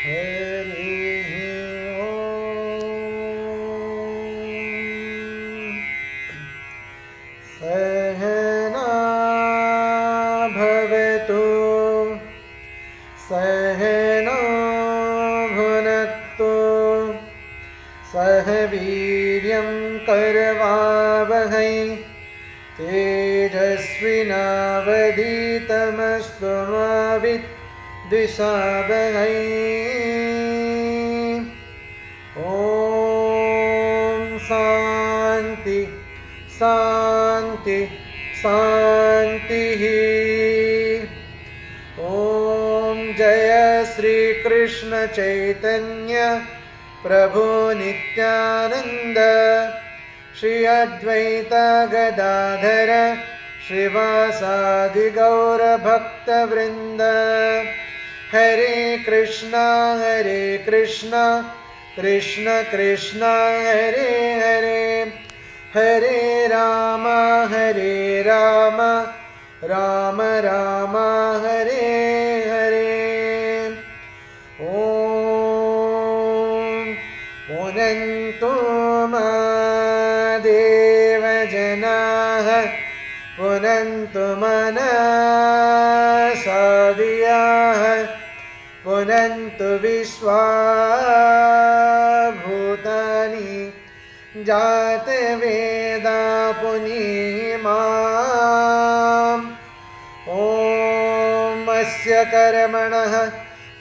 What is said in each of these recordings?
हरिः ॐ। सहना भवतु सहनो भुनक्तु सह वीर्यं करवावहै तेजस्विनावधीतमस्तु मा विद्विषावहै। ॐ शान्ति शान्ति शान्तिः। ॐ जय श्री कृष्ण चैतन्य प्रभु नित्यानंद श्री अद्वैत गदाधर श्रीवासादि गौर भक्तवृंद। हरे कृष्णा कृष्ण कृष्ण हरे हरे हरे राम राम राम हरे हरे। ॐ पुनन्तु देव जनाः पुनन्तु मनसा धियाः पुनन्तु विश्वाभूतानि जातवेदा पुनीमाम्। ॐ अस्य कर्मणः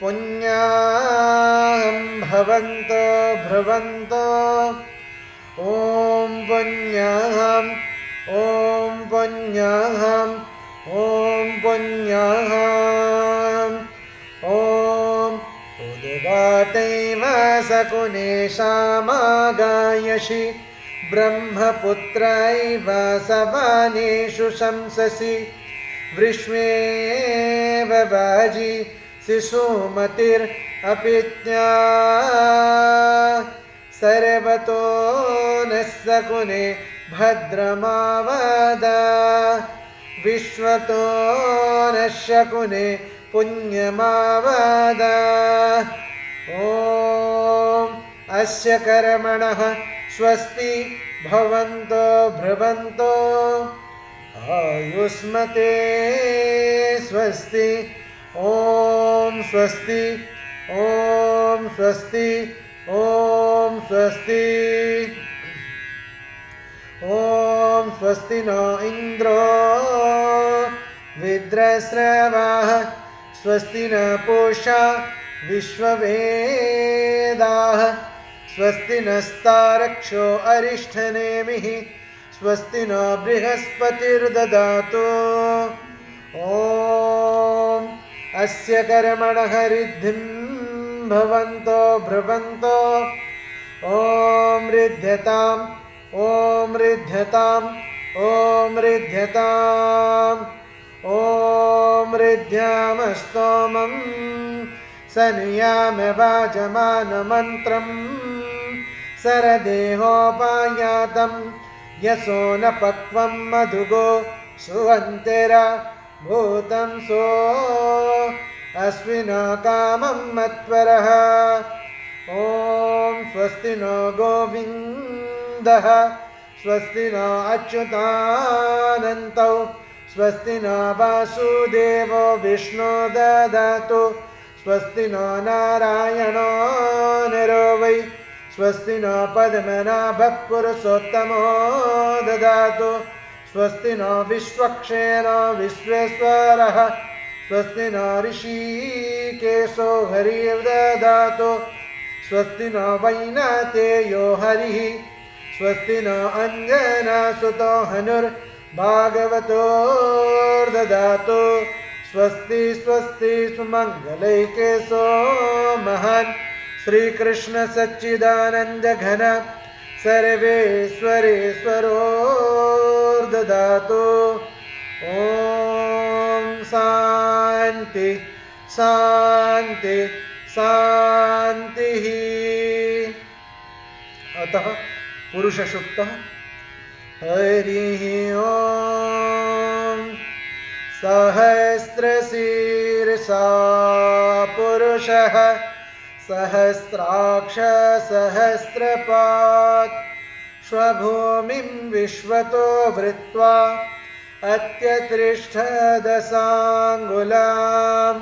पुण्याहं भवन्तो भ्रुवन्तो ॐ पुण्याहं ॐ पुण्याहं ॐ पुण्याहं ॐ उद्गातैव सकुनेशामागायषि ब्रह्मपुत्रैव सवानेषु शंससि वृष्मेव वाजि शिशुमतिरपिज्ञा सर्वतो नः सकुने भद्रमावद विश्वतो नः शकुने पुण्यमावद। ॐ अस्य कर्मणः स्वस्ति भवन्तो भ्रुवन्तो आयुष्मते स्वस्ति ॐ स्वस्ति ॐ स्वस्ति ॐ स्वस्ति ॐ स्वस्ति नो इन्द्रो विद्रस्रवाः स्वस्ति न पूषा विश्ववेदाः स्वस्ति नस्तारक्षो अरिष्ठनेमिः स्वस्ति नो बृहस्पतिर्ददातु। ॐ अस्य कर्मणः रिद्धिं भवन्तो भ्रुवन्तो ॐ रिध्यताम् ॐ रिध्यताम् ॐ रिध्यताम् ॐ रिद्ध्यामस्तोमं सनियाम वाजमानमन्त्रं सरदेहोपायातं यशो न पक्वं मधुगो सुवन्तिरा भूतं सो अस्विना कामं मत्वरः। ॐ स्वस्ति नो गोविन्दः स्वस्ति नो अच्युतानन्तौ स्वस्ति नो वासुदेवो विष्णु ददातु स्वस्ति नो नारायणो नरो वै स्वस्ति नो पद्मनाभः पुरुषोत्तमो ददातु स्वस्ति नो विश्वक्सेनो विश्वेश्वरः स्वस्ति नो ऋषिकेशो हरिर्ददातु स्वस्ति नो वैनातेयो हरिः स्वस्ति नो अञ्जनासुतो हनुर्भागवतोर्ददातु स्वस्ति स्वस्ति सुमङ्गलैकेशो महान् श्रीकृष्ण सच्चिदानन्द घन सर्वेश्वरेश्वरोर्ददातु। ॐ शान्ति शान्ति शान्तिः। अतः पुरुषसूक्तः हरिः ॐ सहस्रशीर्षा पुरुषः सहस्राक्ष सहस्रपात् स्वभूमिं विश्वतो वृत्वा अत्यतिष्ठदशाङ्गुलाम्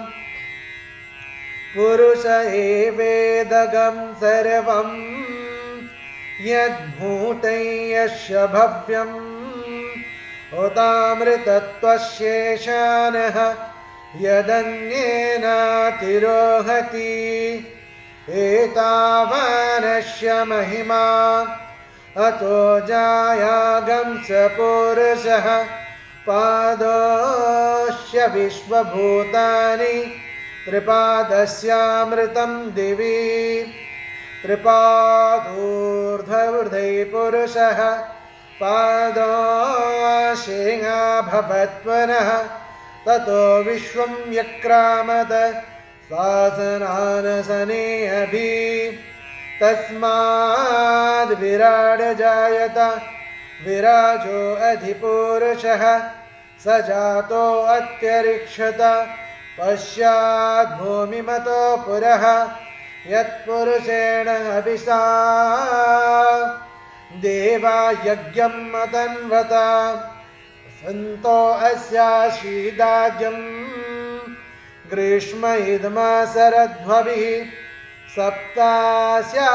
पुरुष एवेदगं सर्वं यद्भूतं यस्य भव्यम् उतामृतत्वशेषानः यदन्येनातिरोहति एतावानस्य महिमा अतो जायागं स पुरुषः पादोऽस्य विश्वभूतानि त्रिपादस्यामृतं दिवि त्रिपादोर्ध्ववृद्धै पुरुषः पादोऽशेषाभवत्पुनः ततो विश्वं व्यक्रामत शासनानसने अभि तस्माद् विराड जायत विराजो अधिपुरुषः स जातो अत्यरिक्षत पश्चात् भूमिमतो पुरः यत्पुरुषेण हविषा देवा यज्ञं मतन्वत सन्तो अस्याशीदाज्यं ग्रीष्म इदमासरध्वभिः सप्तास्या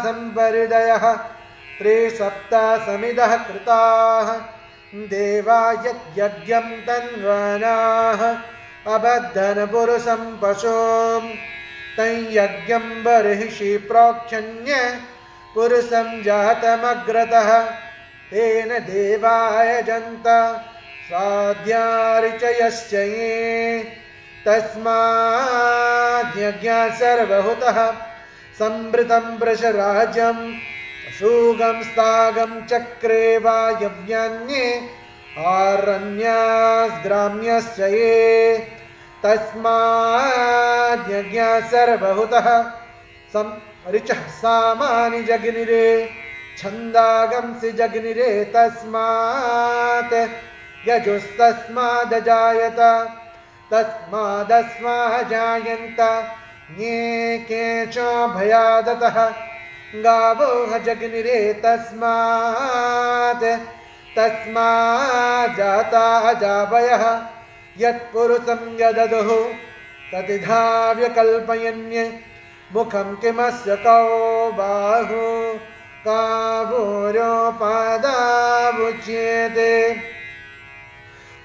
संपरिदयः त्रिसप्तासमिदः कृताः देवा यज्ञं तन्वनाः अबद्धन पुरुषं पशुं तं यज्ञं बर्हिषि प्रोक्षण्य पुरुषं जातमग्रतः तेन देवायजन्त स्वाद्यार्चयश्च ये तस्माद्यज्ञात् सर्वहुतः संवृतं वृषराज्यं पशूगं स्तागं चक्रे वायव्यान्ये आरण्याद्ग्राम्यश्च ये तस्माद्यज्ञात् सर्वहुतः ऋचः सामानि जग्निरे छन्दागंसि जग्निरे तस्मात् यजुस्तस्मादजायत तस्मादस्माजायन्त ये केच भयादतः गावो जग्निरे तस्माज्जाता जावयः यत्पुरुषं यददुः ततिधा व्यकल्पयन्य मुखं किमस्य कौ बाहु कावोरोपादावुच्यते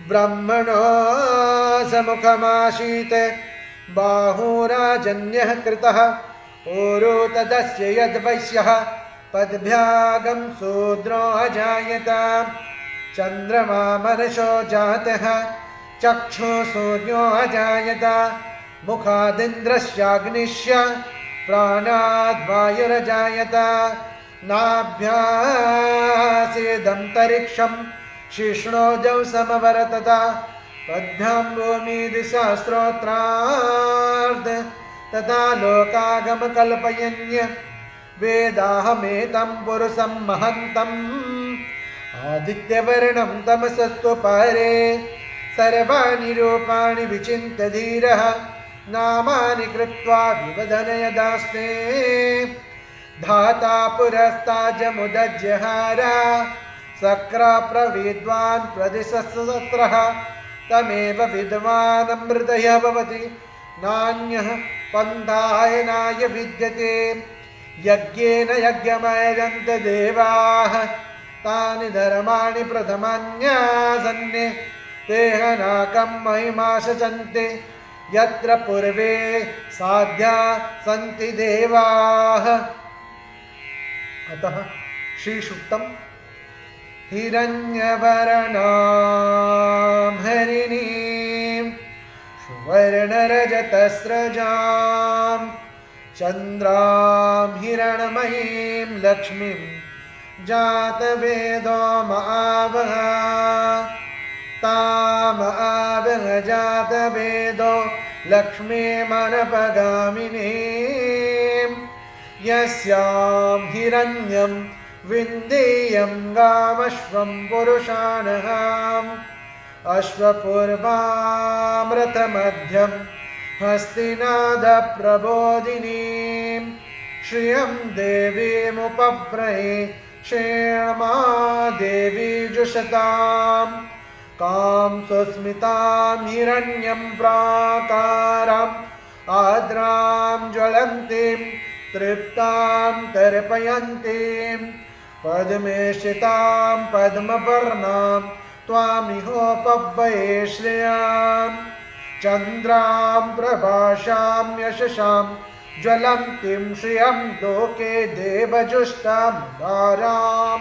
ब्रह्मणो समुखमासीत् बाहुराजन्यः कृतः ओरो तदस्य यद्वैश्यः पद्भ्यागं शूद्रो अजायत चन्द्रमा मनसो जातः चक्षुः सूर्यो अजायत मुखादिन्द्रस्याग्निश्च प्राणाद्वायुरजायत नाभ्यासेदन्तरिक्षं शिष्णोजौ समवर्तत पद्भ्यां भूमिदिशास्त्रोत्रार्ध तथा लोकागमकल्पयन्य वेदाहमेतं पुरुषं महन्तम् आदित्यवर्णं तमसस्तु पारे सर्वाणि रूपाणि विचिन्त्य धीरः नामानि कृत्वा विवदनयदास्ते धाता पुरस्ताजमुदज्जहार सक्राप्रविद्वान् प्रदिशस्त्रः तमेव विद्वानमृतय भवति नान्यः पन्थायनाय विद्यते यज्ञेन यज्ञमयजन्त देवाः तानि धर्माणि प्रथमान्यासन्ने तेहनाकं महिमा सचन्ते यत्र पूर्वे साध्या सन्ति देवाः। अतः श्रीसूक्तं हिरण्यवर्णां हरिणीं सुवर्णरजतस्रजां चन्द्रां हिरण्मयीं लक्ष्मीं जातवेदो महावः तामहावः जातवेदो लक्ष्मीमनपगामिनीं यस्यां हिरण्यं विन्देयं गामश्वं पुरुषाणहाम् अश्वपूर्वां रथमध्यं हस्तिनादप्रबोधिनीं श्रियं देवीमुपव्रहे क्षेमा देवी जुषतां कां सुस्मितां हिरण्यं प्राकाराम् आद्रां ज्वलन्तीं तृप्तां तर्पयन्तीं पद्मेशितां पद्मवर्णां त्वामिहोपव्रये श्रियां चन्द्रां प्रभाषां यशसां ज्वलन्तीं श्रियं लोके देवजुष्टां दारां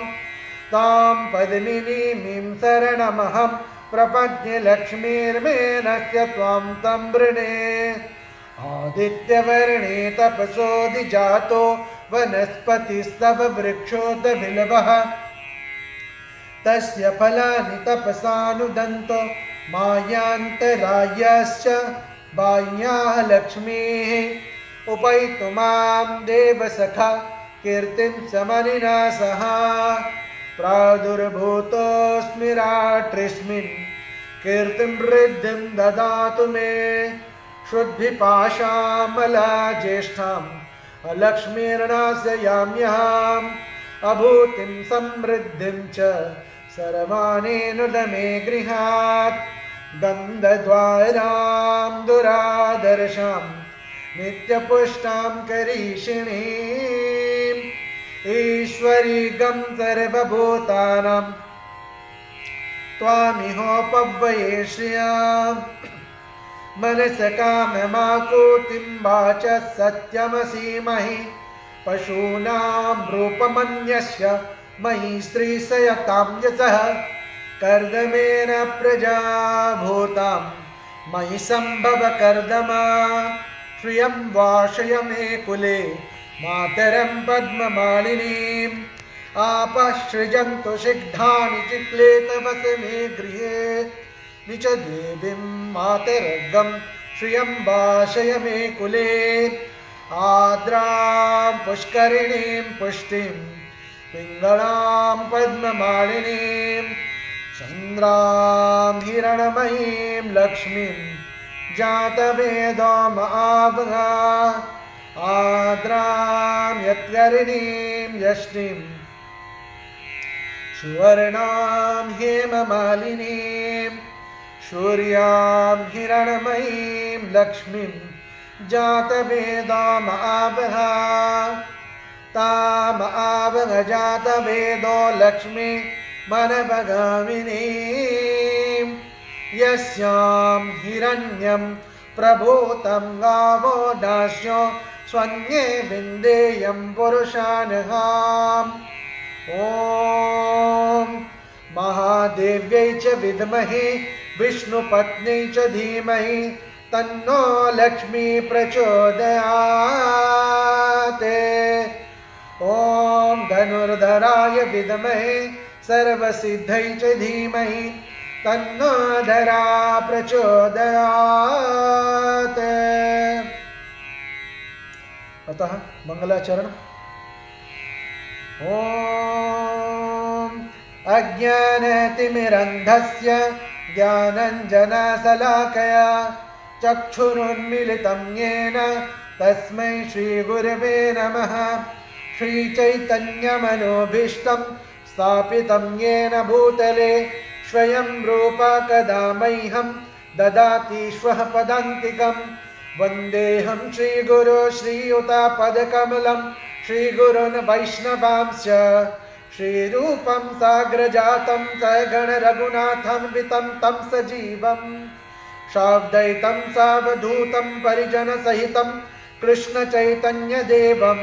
तां पद्मिनीं शरणमहं प्रपद्ये लक्ष्मीर्मेनस्य त्वां तं वृणे आदित्यवर्णे तपसोऽधिजातो वनस्पतिस्तव वृक्षोदबिल्वः तस्य फलानि तपसानुदन्तो मायान्तरायश्च बाह्याः लक्ष्मीः उपैतु मां देवसखा कीर्तिं समनिना सह प्रादुर्भूतोऽस्मि रात्रिस्मिन् कीर्तिं वृद्धिं ददातु मे शुद्धिपाशामलाज्येष्ठाम् अलक्ष्मीर्नाशयाम्यहम् अभूतिं समृद्धिं च सर्वाणेन दमे गृहात् गन्धद्वारां दुरादर्शां नित्यपुष्टां करीषिणीम् ईश्वरीगं सर्वभूतानां त्वामिहोपव्रये श्रियाम् मनसकाममाकुतिं वाचः सत्यमसीमहि पशूनां रूपमन्यस्य मयि श्रीसयतां यशः कर्दमेन प्रजा भूतां मयि सम्भव कर्दमा श्रियं वाशय मे कुले मातरं पद्ममालिनीम् आपसृजन्तु सिग्धानि चिक्लेतवस मे गृहे निच देवीं मातरगं श्रियं वाशय मे कुले आद्रां पुष्करिणीं पुष्टिं पिङ्गळां पद्ममालिनीं चन्द्रां हिरणमयीं लक्ष्मीं जातवेदोमावगा आद्रां यत्करिणीं यष्टिं सुवर्णां हेममालिनीं सूर्यां हिरणमयीं लक्ष्मीं जातवेदोमावगा तामावग जातवेदो लक्ष्मी मनभगामिनीं यस्यां हिरण्यं प्रभूतं गावो दास्यो स्वन्ये विन्देयं पुरुषानहाम् ॐ महादेव्यै च विद्महे विष्णुपत्न्यै च धीमहि तन्नो लक्ष्मी प्रचोदयात् ॐ धनुर्धराय विद्महे सर्वसिद्ध्यै च धीमहि तन्नो धरा प्रचोदयात्। अतः मंगलाचरण। ॐ अज्ञानतिमिरन्धस्य ज्ञानञ्जनशलाकया चक्षुरुन्मीलितं येन तस्मै श्रीगुरवे नमः। श्रीचैतन्यमनोभीष्टं स्थापितं येन भूतले स्वयं रूपा कदा मह्यं ददाति श्वः पदान्तिकं। वन्देऽहं श्रीगुरो श्रीयुतापदकमलं श्रीगुरून् वैष्णवांश्च श्रीरूपं साग्रजातं सगण रघुनाथान्वितं तं सजीवं शाब्दैतं सावधूतं परिजनसहितं कृष्णचैतन्यदेवं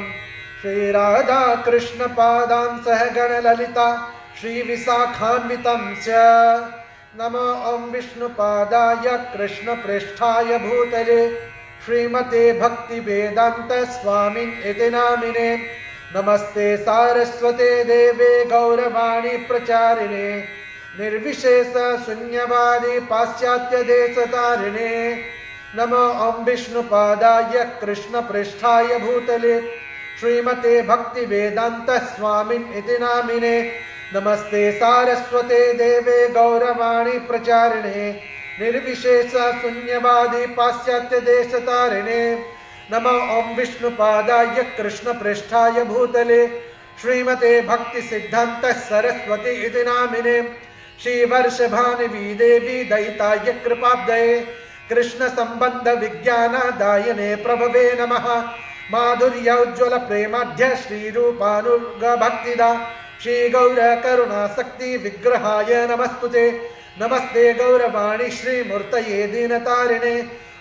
श्रीराधाकृष्णपादान् सहगण ललिता श्रीविशाखान्वितं च। नमो ॐ विष्णुपादाय कृष्णप्रेष्ठाय भूतले श्रीमते भक्तिवेदान्त स्वामिन् इति नामिने। नमस्ते सारस्वते देवे गौरवाणी प्रचारिणे निर्विशेष शून्यवादी पाश्चात्यदेशतारिणे। नमो ॐ विष्णुपादाय कृष्णप्रेष्ठाय भूतले श्रीमते भक्तिवेदान्त स्वामिन् इति नामिने। नमस्ते सारस्वते देवे गौरवाणी प्रचारिणे निर्विशेष शून्यवादी पाश्चात्य देश तारिणे नमो ओम विष्णुपादाय कृष्ण पृष्ठाय भूतले श्रीमते भक्ति सिद्धांत सरस्वती इति नामिने श्रीवर्षभानुवी देवी दयिताय कृपाब्दये कृष्ण संबंध विज्ञान दायने प्रभवे नमः माधुर्योज्वल प्रेमाढ्य श्रीरूपानुग भक्तिदा श्री गौर करुणा शक्ति विग्रहाय नमस्तुते नमस्ते गौरवाणी श्रीमूर्तये दीनतारिणे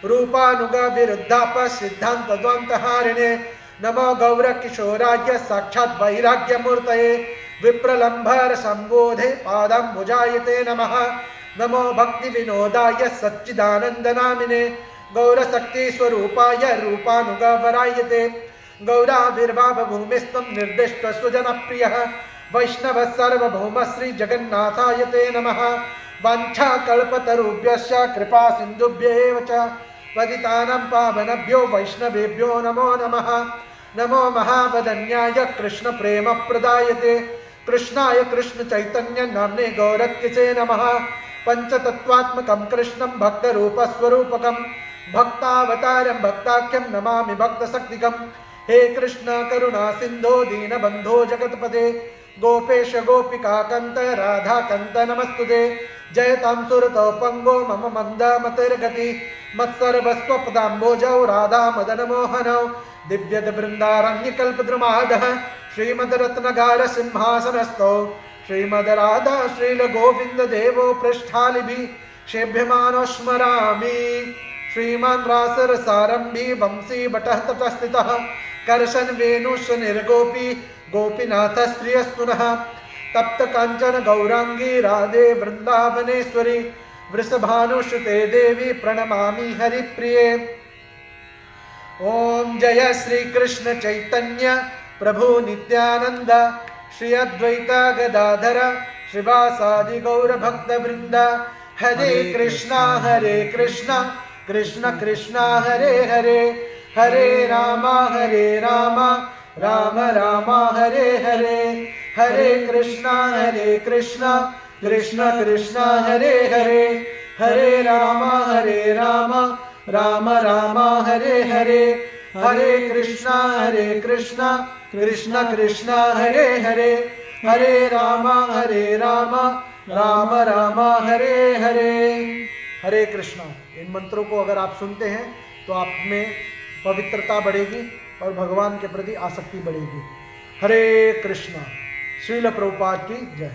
रूपानुग विरुद्धाप सिद्धांत द्वंतहारिणे नमो गौर किशोराय साक्षात् वैराग्य मूर्तये विप्रलंबर संबोधे पादंबुजायते नमः नमो भक्ति विनोदाय सच्चिदानंद नामिने गौर शक्ति स्वरूपाय रूपानुग वरायते गौराविर्भाव भूमिस्त्वं निर्दिष्ट सुजन प्रिय वैष्णव सर्वभौम श्री जगन्नाथाय ते नमः वाञ्छा कल्पतरुभ्यश्च कृपा सिन्धुभ्येव च पतितानां पावनेभ्यो वैष्णवेभ्यो नमो नमः नमो महावदन्याय कृष्ण प्रेम प्रदायते कृष्णाय कृष्ण चैतन्य नाम्ने गौरक्यसे नमः पंचतत्वात्मकं कृष्णं भक्तरूपस्वरूपकं भक्तावतारं भक्ताख्यं नमामि भक्तशक्तिकं हे कृष्ण करुणा सिंधो दीनबंधो जगत्पते गोपेश गोपिका कंत राधा कंत नमस्तुते जयतां सुरतो पंगो मम मंदमतिर्गति मत्सर्वस्वपदाम्बोजौ राधा मदन मोहनौ दिव्यद वृंदारण्यकल्पद्रुमादः श्रीमद्रत्नगार सिंहासनस्थौ श्रीमद् राधा श्रील गोविंद देवो पृष्ठालिभिः सेभ्यमानो स्मरामि श्रीमान् रासरसारम्भी वंशी वटः तटस्थितः कर्शन वेणुष निर्गोपी गोपीनाथ श्रियस्तुनः तप्त कांचन गौरांगी राधे वृंदावनेश्वरी वृषभानुसुते देवी प्रणमामि हरिप्रिये ओम जय श्री कृष्ण चैतन्य प्रभु नित्यानंद श्री अद्वैत गदाधर श्रीवासादि गौर भक्त वृंद हरे कृष्णा कृष्ण कृष्णा हरे हरे हरे राम राम राम हरे हरे हरे कृष्णा कृष्ण कृष्ण हरे हरे हरे राम राम राम हरे हरे हरे कृष्णा कृष्ण कृष्ण हरे हरे हरे राम राम राम हरे हरे हरे कृष्णा। इन मंत्रों को अगर आप सुनते हैं तो आप में पवित्रता बढ़ेगी और भगवान के प्रति आसक्ति बढ़ेगी। हरे कृष्णा। श्रील प्रभुपाद की जय।